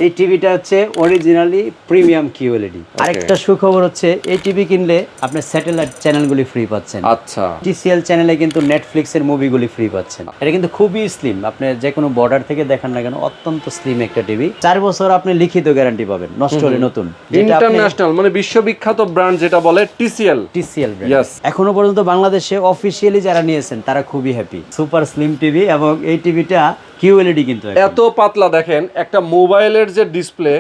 এই টিভিটা হচ্ছে অরিজিনালি প্রিমিয়াম কিউএলইডি। আরেকটা সুখবর হচ্ছে এই টিভি কিনলে আপনি স্যাটেলাইট চ্যানেলগুলি ফ্রি পাচ্ছেন। আচ্ছা, টিসিএল চ্যানেলে কিন্তু নেটফ্লিক্স এর মুভিগুলি ফ্রি পাচ্ছেন। এটা কিন্তু খুবই স্লিম, আপনি যে কোনো বর্ডার থেকে দেখেন না কেন অত্যন্ত স্লিম একটা টিভি। 4 বছর আপনি লিখিত গ্যারান্টি পাবেন, নষ্ট হলে নতুন। ইন্টারন্যাশনাল মানে বিশ্ববিখ্যাত ব্র্যান্ড যেটা বলে টিসিএল। ব্র্যান্ড এখনো পর্যন্ত বাংলাদেশে অফিশিয়ালি যারা নিয়েছেন তারা খুবই হ্যাপি। সুপার স্লিম টিভি এবং এই টিভিটা কিউএলইডি কিন্তু এত পাতলা, দেখেন একটা মোবাইলের যে ডিসপ্লে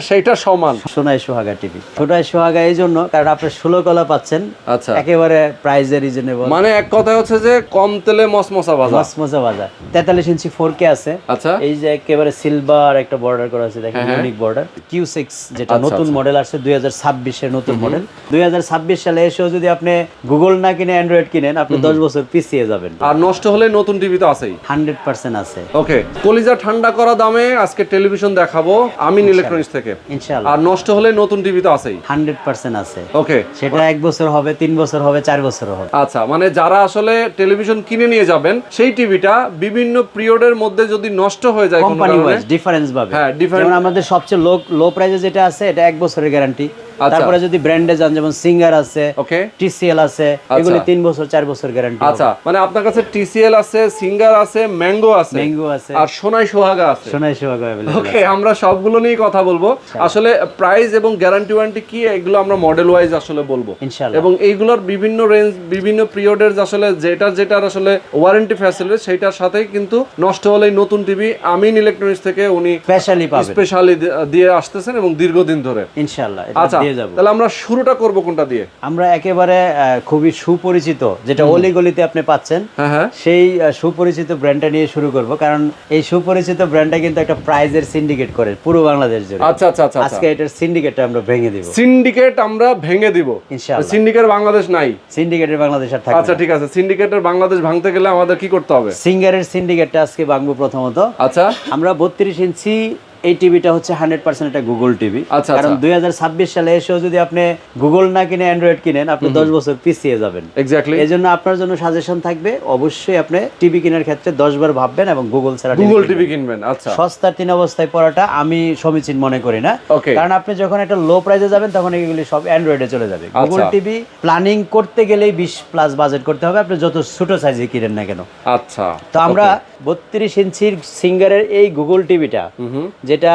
সেইটা সমান। সোনাই সোহাগা টিভি। সোনাই সোহাগা এই জন্য কারণ আপনি 16 কলা পাচ্ছেন। আচ্ছা, একেবারে প্রাইসে রিজনেবল, মানে এক কথা হচ্ছে যে কম তেলে মসমসা ভাজা। 43 ইঞ্চি 4K আছে। আচ্ছা, এই যে একেবারে সিলভার একটা বর্ডার করা আছে, দেখেন ইউনিক বর্ডার। Q6 যেটা নতুন মডেল আসছে 2026 এর নতুন মডেল। 2026 সালে এসেও যদি আপনি গুগল না কিনে অ্যান্ড্রয়েড কিনেন আপনি 10 বছর পিছিয়ে যাবেন। আর নষ্ট হলে নতুন টিভি তো আছেই, 100% আছে। ওকে, কলিজা ঠান্ডা করা দামে আজকে টেলিভিশন দেখাবো আমিন ইলেকট্রনিক্স থেকে ইনশাআল্লাহ। আর নষ্ট হলে নতুন টিভি তো আছেই, 100% আছে। ওকে, সেটা 1 বছর হবে, 3 বছর হবে, 4 বছর হবে। আচ্ছা, মানে যারা আসলে টেলিভিশন কিনে নিয়ে যাবেন সেই টিভিটা বিভিন্ন পিরিয়ডের মধ্যে যদি নষ্ট হয়ে যায় কোনো কোম্পানি কারণে, ওয়াইজ ডিফারেন্স পাবে। হ্যাঁ, যেমন আমাদের সবচেয়ে লো প্রাইসে যেটা আছে এটা 1 বছরের গ্যারান্টি। আচ্ছা। তারপরে যদি ব্র্যান্ডে যান যেমন সিঙ্গার আছে, ওকে, টিসিএল আছে, এগুলি 3 বছর 4 বছর গ্যারান্টি। আচ্ছা, মানে আপনার কাছে টিসিএল আছে, সিঙ্গার আছে, ম্যাঙ্গো আছে, আর সোনাই সোহাগা আছে। সোনাই সোহাগা अवेलेबल। ওকে, আমরা সবগুলো নিয়ে কথা বলবো। আসলে প্রাইস এবং গ্যারান্টি ওয়ারেন্টি কি এগুলো আমরা মডেল ওয়াইজ আসলে বলবো ইনশাআল্লাহ। এবং এইগুলোর বিভিন্ন রেঞ্জ, বিভিন্ন পিরিয়ডের আসলে যেটার আসলে ওয়ারেন্টি ফ্যাসিলিটি সেইটার সাথেই কিন্তু নষ্ট হলে নতুন টিভি আমিন ইলেকট্রনিক্স থেকে উনি স্পেশালি দিয়ে আসতেছেন এবং দীর্ঘদিন ধরে ইনশাআল্লাহ এটা দিয়ে যাব। তাহলে আমরা শুরুটা করব কোনটা দিয়ে? আমরা একেবারে খুবই সুপরিচিত যেটা অলিগলিতে আপনি পাচ্ছেন, হ্যাঁ, সেই সুপরিচিত ব্র্যান্ডটা নিয়ে শুরু করব। কারণ এই সুপরিচিত ব্র্যান্ডটা কিন্তু একটা প্রাইজের সিন্ডিকেট করে পুরো বাংলাদেশ জুড়ে। আচ্ছা আচ্ছা আচ্ছা, আজকে এটার সিন্ডিকেটটা আমরা ভেঙে দিব। সিন্ডিকেট আমরা ভেঙে দিব ইনশাআল্লাহ। সিন্ডিকেট বাংলাদেশ নাই, সিন্ডিকেটের বাংলাদেশ আর থাকবে। আচ্ছা, ঠিক আছে। সিন্ডিকেটের বাংলাদেশ ভাঙতে গেলে আমাদের কি করতে হবে? সিঙ্গারের সিন্ডিকেটটা আজকে ভাঙবো প্রথমত। আচ্ছা, আমরা 32 ইঞ্চি এই টিভিটা হচ্ছে 100% একটা গুগল টিভি। আচ্ছা, কারণ 2026 সালে এসেও যদি আপনি গুগল না কিনে অ্যান্ড্রয়েড কিনেন আপনি 10 বছর পিছিয়ে যাবেন। এক্স্যাক্টলি। এজন্য আপনার জন্য সাজেশন থাকবে, অবশ্যই আপনি টিভি কেনার ক্ষেত্রে 10 বার ভাববেন এবং গুগল ছাড়া গুগল টিভি কিনবেন। আচ্ছা, সস্তার 3 অবস্থায় পড়াটা আমি সমীচীন মনে করি না। কারণ আপনি যখন একটা লো প্রাইসে যাবেন তখন এগুলি সব অ্যান্ড্রয়েডে চলে যাবে। গুগল টিভি প্ল্যানিং করতে গেলেই 20+ বাজেট করতে হবে, আপনি যত ছোট সাইজে কিনেন না কেন। আচ্ছা, তো আমরা 32 ইঞ্চির সিঙ্গারের এই গুগল টিভিটা যেটা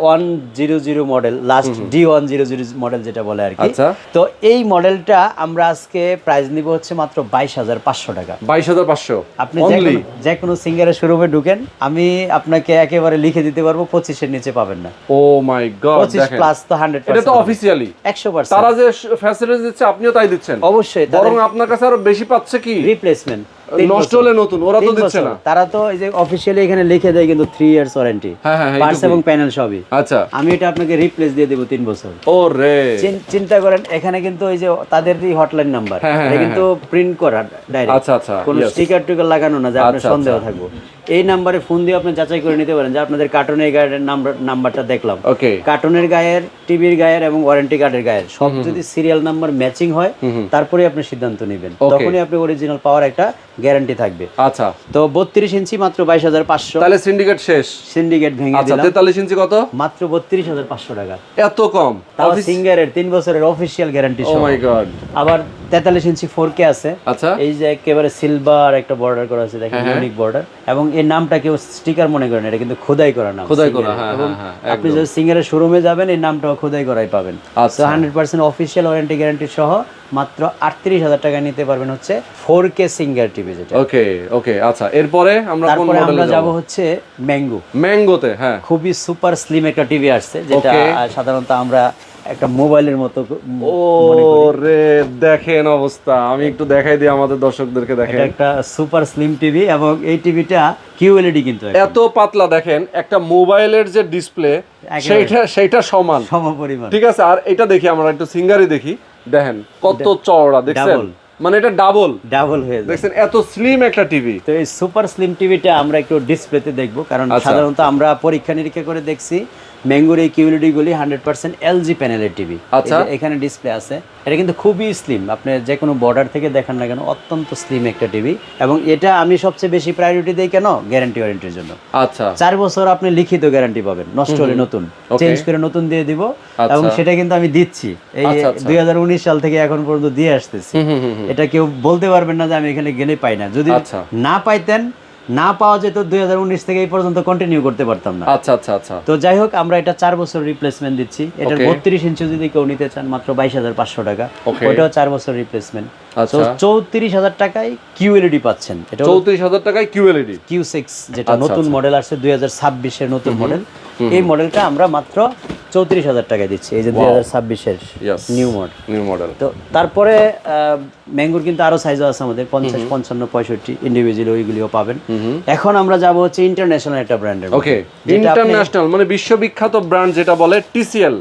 100 মডেল, লাস্ট D100 মডেল যেটা বলে আর কি। তো এই মডেলটা আমরা আজকে প্রাইস নিব হচ্ছে মাত্র 22,500 টাকা। 22,500। আপনি যে কোনো সিঙ্গারের শোরুমে ঢুকেন, আমি আপনাকে একেবারে লিখে দিতে পারবো 25 এর নিচে পাবেন না। ও মাই গড, 25+ তো 100%। এটা তো অফিশিয়ালি 100%। তারা যে ফ্যাসিলিটি দিচ্ছে আপনিও তাই দিচ্ছেন। অবশ্যই, বরং আপনার কাছে আরো বেশি পাচ্ছে কি রিপ্লেসমেন্ট। নষ্ট হলে নতুন, ওরা তো দিচ্ছে না। তারা তো এই যে অফিশিয়ালি এখানে লিখে দেয় কিন্তু 3 ইয়ার্স ওয়ারেন্টি, পার্টস এবং প্যানেল সবই। আচ্ছা, আমি এটা আপনাকে রিপ্লেস দিয়ে দেব 3 বছর। ও রে, চিন্তা করেন, এখানে কিন্তু এই যে তাদেরই হটলাইন নাম্বার, এটা কিন্তু প্রিন্ট করা ডাইরেক্ট। আচ্ছা আচ্ছা, কোনো স্টিকার টিকার লাগানো না যে আপনার সন্দেহ থাকবে। এই নাম্বারে ফোন দিয়ে আপনি যাচাই করে নিতে পারেন যে আপনাদের কার্টুনের গায়ের নাম্বারটা দেখলাম, কার্টুনের গায়ের, টিভির গায়ের এবং ওয়ারেন্টি কার্ডের গায়ের সব যদি সিরিয়াল নাম্বার ম্যাচিং হয় তারপরে আপনি সিদ্ধান্ত নেবেন, তখনই আপনি অরিজিনাল পাওয়ার একটা গ্যারান্টি থাকবে। আচ্ছা, তো 32 ইঞ্চি মাত্র 22,500। তাহলে সিন্ডিকেট শেষ, সিন্ডিকেট ভেঙে দিলাম। 43 ইঞ্চি কত? মাত্র 32,500 টাকা। এত কম? তাও সিঙ্গারের 3 বছরের অফিশিয়াল গ্যারান্টি সহ। ও মাই গড। আবার 43 ইঞ্চি 4K আছে। আচ্ছা, এই যে একেবারে সিলভার একটা বর্ডার করা আছে, দেখেন ইউনিক বর্ডার। এবং এই নামটা কেউ স্টিকার মনে করেন, এটা কিন্তু খোদাই করা নাম, খোদাই করা। এবং আপনি যদি সিঙ্গারের শোরুমে যাবেন এই নামটাও খোদাই করাই পাবেন। তো 100% অফিশিয়াল ওয়ারেন্টি গ্যারান্টি সহ মাত্র 38,000 টাকা নিতে পারবেন হচ্ছে 4K সিঙ্গার টিভি যেটা। ওকে ওকে, আচ্ছা, এরপরে আমরা কোন মডেলে যাব? হচ্ছে ম্যাঙ্গোতে। হ্যাঁ, খুবই সুপার স্লিম একটা টিভি আসছে যেটা সাধারণত আমরা একটা মোবাইলের মতো। ও রে, দেখেন অবস্থা, আমি একটু দেখাই দিই আমাদের দর্শকদেরকে। দেখেন, এটা একটা সুপার স্লিম টিভি এবং এই টিভিটা কিউএলইডি কিন্তু এত পাতলা, দেখেন একটা মোবাইলের যে ডিসপ্লে সেইটা সমপরিমাণ। ঠিক আছে, আর এটা দেখি আমরা একটু সিঙ্গারি দেখি, দেখেন কত চওড়া, দেখছেন? মানে এটা ডাবল হয়ে যায়, দেখছেন এত স্লিম একটা টিভি। তো এই সুপার স্লিম টিভিটা আমরা একটু ডিসপ্লেতে দেখব, কারণ সাধারণত আমরা পরীক্ষা নিরীক্ষা করে দেখছি ম্যাঙ্গোর এই কিউএলইডি গুলি 100% এলজি প্যানেলের টিভি। আচ্ছা, এখানে ডিসপ্লে আছে এটা কিন্তু খুবই স্লিম, আপনি যে কোনো বর্ডার থেকে দেখান না কেন অত্যন্ত স্লিম একটা টিভি। এবং এটা আমি সবচেয়ে বেশি প্রায়োরিটি দিই কেন, গ্যারান্টি ওয়ারেন্টির জন্য। আচ্ছা 4 বছর আপনি লিখিত গ্যারান্টি পাবেন, নষ্ট হলে নতুন চেঞ্জ করে নতুন দিয়ে দিব। এবং সেটা কিন্তু আমি দিচ্ছি এই 2019 সাল থেকে এখন পর্যন্ত দিয়ে আসতেছি। এটা কেউ বলতে পারবেন না যে আমি এখানে গেলে পাই না। যদি না পাইতেন, না পাওয়া যেত 2019 থেকে এই পর্যন্ত কন্টিনিউ করতে পারতাম না। আচ্ছা আচ্ছা আচ্ছা। তো যাই হোক, আমরা এটা 4 বছর রিপ্লেসমেন্ট দিচ্ছি। এটার 32 ইঞ্চি যদি কেউ নিতে চান মাত্র 22,500 টাকা, ওটাও 4 বছর রিপ্লেসমেন্ট। তো 34,000 টাকায় কিউএলইডি পাচ্ছেন। এটা 34,000 টাকায় কিউএলইডি Q6 যেটা নতুন মডেল আসছে 2026 এর নতুন মডেল। এই মডেলটা আমরা মাত্র 34,000 টাকায় দিচ্ছি, এই যে 2026 এর নিউ মডেল। তো তারপরে ম্যাঙ্গোর কিন্তু আরো সাইজও আছে আমাদের, 50, 55, 65 ইন্ডিভিজুয়াল, ওইগুলিও পাবেন। এখন আমরা যাব হচ্ছে ইন্টারন্যাশনাল একটা ব্র্যান্ডের। ওকে, ইন্টারন্যাশনাল মানে বিশ্ববিখ্যাত ব্র্যান্ড যেটা বলে TCL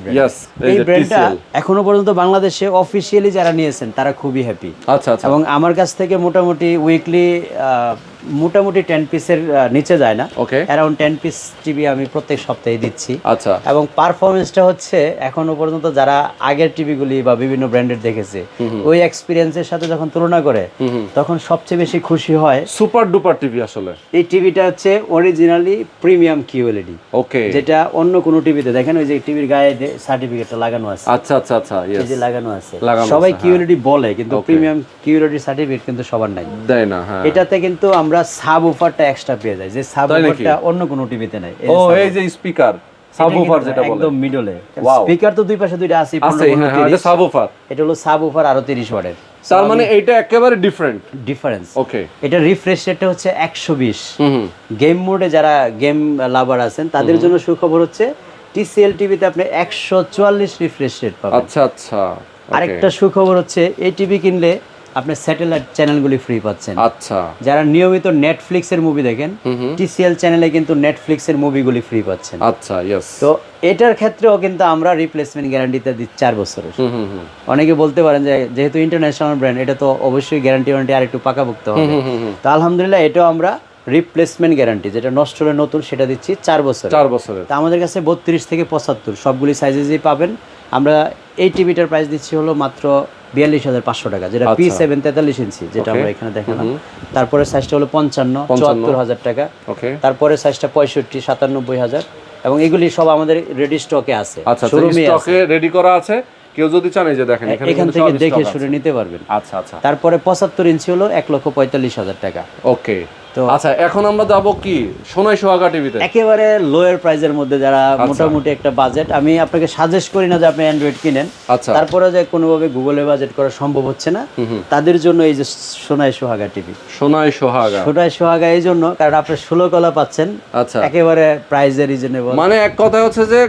ব্র্যান্ড। ইয়েস, এই ব্র্যান্ডটা এখনো পর্যন্ত বাংলাদেশে অফিশিয়ালি যারা নিয়েছেন তারা খুবই হ্যাপি। আচ্ছা আচ্ছা। এবং আমার কাছ থেকে মোটামুটি উইকলি মোটামুটি 10 পিসের নিচে যায় না, অ্যারাউন্ড 10 পিস টিভি আমি প্রত্যেক সপ্তাহে দিচ্ছি। আচ্ছা। এবং পারফরমেন্সটা হচ্ছে এখনো পর্যন্ত যারা আগের টিভিগুলি বা বিভিন্ন ব্র্যান্ডের দেখেছে ওই এক্সপিরিয়েন্সের সাথে যখন তুলনা করে তখন সবচেয়ে বেশি খুশি হয়। সুপার ডুপার টিভি আসলে। এই টিভিটা হচ্ছে অরিজিনালি প্রিমিয়াম কিউএলইডি, ওকে, যেটা অন্য কোনো টিভিতে দেখেন ওই যে টিভির গায়ে সার্টিফিকেটটা লাগানো আছে। আচ্ছা আচ্ছা আচ্ছা, এই যে লাগানো আছে, সবাই কিউএলইডি বলে কিন্তু প্রিমিয়াম কিউএলইডি সার্টিফিকেট কিন্তু সবার নাই, দেয় না। হ্যাঁ, এটাতে কিন্তু আমরা সাবউফারটা এক্সট্রা পেয়ে যাই, যে সাবউফারটা অন্য কোনো টিভিতে নাই। ও এই যে স্পিকার সাবউফার যেটা বলে একদম মিডলে, স্পিকার তো দুই পাশে দুইটা আছে, এটা সাবউফার, এটা হলো সাবউফার আরো 30 ওয়াটের। তার মানে এইটা একেবারে ডিফারেন্স। ওকে, এটা রিফ্রেশ রেটটা হচ্ছে 120। গেম মোডে যারা গেম লাভার আছেন তাদের জন্য সুখবর হচ্ছে TCL টিভিতে আপনি 144 রিফ্রেশ রেট পাবেন। আচ্ছা আচ্ছা। আরেকটা সুখবর হচ্ছে এই টিভি কিনলে আপনি স্যাটেলাইট চ্যানেলগুলি ফ্রি পাচ্ছেন। আচ্ছা, যারা নিয়মিত নেটফ্লিক্স এর মুভি দেখেন TCL চ্যানেলে কিন্তু নেটফ্লিক্স এর মুভিগুলি ফ্রি পাচ্ছেন। আচ্ছা, ইয়েস। তো এটার ক্ষেত্রেও কিন্তু আমরা রিপ্লেসমেন্ট গ্যারান্টিতে দিচ্ছি 4 বছরের। অনেকে বলতে পারেন যে যেহেতু ইন্টারন্যাশনাল ব্র্যান্ড এটা তো অবশ্যই গ্যারান্টি ওয়ারেন্টি আরেকটু পাকাপোক্ত হবে। তো আলহামদুলিল্লাহ এটাও আমরা রিপ্লেসমেন্ট গ্যারান্টি যেটা নষ্ট হলে নতুন সেটা দিচ্ছি 4 বছরের। তো আমাদের কাছে 32 থেকে 75 সবগুলি সাইজেই পাবেন। আমরা এই টিভিটার প্রাইস দিচ্ছি হলো মাত্র 42,500 টাকা, যেটা P7 43 ইঞ্চি যেটা আমরা এখানে দেখালাম। তারপরে সাইজটা হলো 55 74,000 টাকা। তারপরে সাইজটা 65 97,000। এবং এগুলি সব আমাদের রেডি স্টকে আছে, শোরুমে স্টকে রেডি করা আছে। কেউ যদি চান এই যে দেখেন এখান থেকে দেখে শুনে নিতে পারবেন। আচ্ছা আচ্ছা। তারপরে 75 ইঞ্চি হলো 1,45,000 টাকা। ওকে। তো আচ্ছা, এখন আমরা যাব কি সোনাই সোহাগা টিভিতে, একেবারে লোয়ার প্রাইসের মধ্যে যারা মোটামুটি একটা বাজেট। আমি আপনাকে সাজেস্ট করি না যে আপনি অ্যান্ড্রয়েড কিনেন, তারপরে যে কোনোভাবে গুগলে বাজেট করা সম্ভব হচ্ছে না, তাদের জন্য এই যে সোনাই সোহাগা টিভি। সোনাই সোহাগা এই জন্য কারণ আপনি 16 কলা পাচ্ছেন। আচ্ছা, একেবারে প্রাইসে রিজনেবল, মানে এক কথা হচ্ছে যে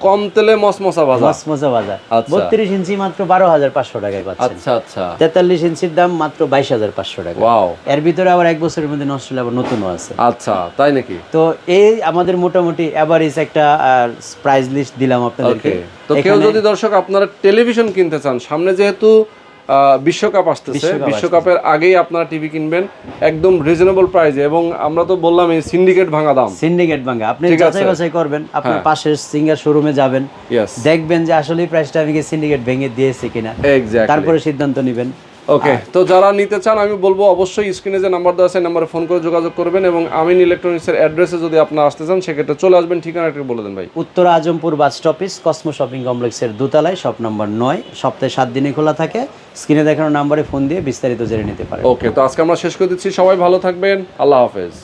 কম তেলে মসমসা ভাজা। 32 ইঞ্চি মাত্র 12,500 টাকায় পাচ্ছেন। আচ্ছা আচ্ছা। 43 ইঞ্চির দাম মাত্র 22,500 টাকা। ওয়াও। এর ভিতরে আবার 1 বছরের মধ্যে নষ্ট হলে আবার নতুনও আছে। আচ্ছা, তাই নাকি? তো এই আমাদের মোটামুটি এভারেজ একটা প্রাইস লিস্ট দিলাম আপনাদেরকে। তো কেউ যদি দর্শক আপনারা টেলিভিশন কিনতে চান, সামনে যেহেতু বিশ্বকাপ আসতেছে, বিশ্বকাপের আগেই আপনারা টিভি কিনবেন একদম রিজনেবল প্রাইসে। এবং আমরা তো বললাম এই সিন্ডিকেট ভাঙা দাম, আপনি যাচাই বাছাই করবেন, আপনার পাশের সিঙ্গার শোরুমে যাবেন, দেখবেন যে আসলে প্রাইসটা আমি কি সিন্ডিকেট ভেঙে দিয়েছি কিনা, তারপরে সিদ্ধান্ত নেবেন। ওকে, তো যারা নিতে চান আমি বলবো অবশ্যই স্ক্রিনে যে নাম্বার দেওয়া আছে নাম্বারে ফোন করে যোগাযোগ করবেন। এবং আমিন ইলেকট্রনিক্সের অ্যাড্রেসে যদি আপনারা আসতে চান সেক্ষেত্রে চলে আসবেন। ঠিকানাটা বলে দেন ভাই। উত্তর Azampur bus stoppage, Cosmo shopping কমপ্লেক্সের দোতলায়, শপ নম্বর 9, সপ্তাহে 7 দিনই খোলা থাকে। স্ক্রিনে দেখানো নাম্বারে ফোন দিয়ে বিস্তারিত জেনে নিতে পারেন। ওকে, তো আজকে আমরা শেষ করে দিচ্ছি। সবাই ভালো থাকবেন, আল্লাহ হাফেজ।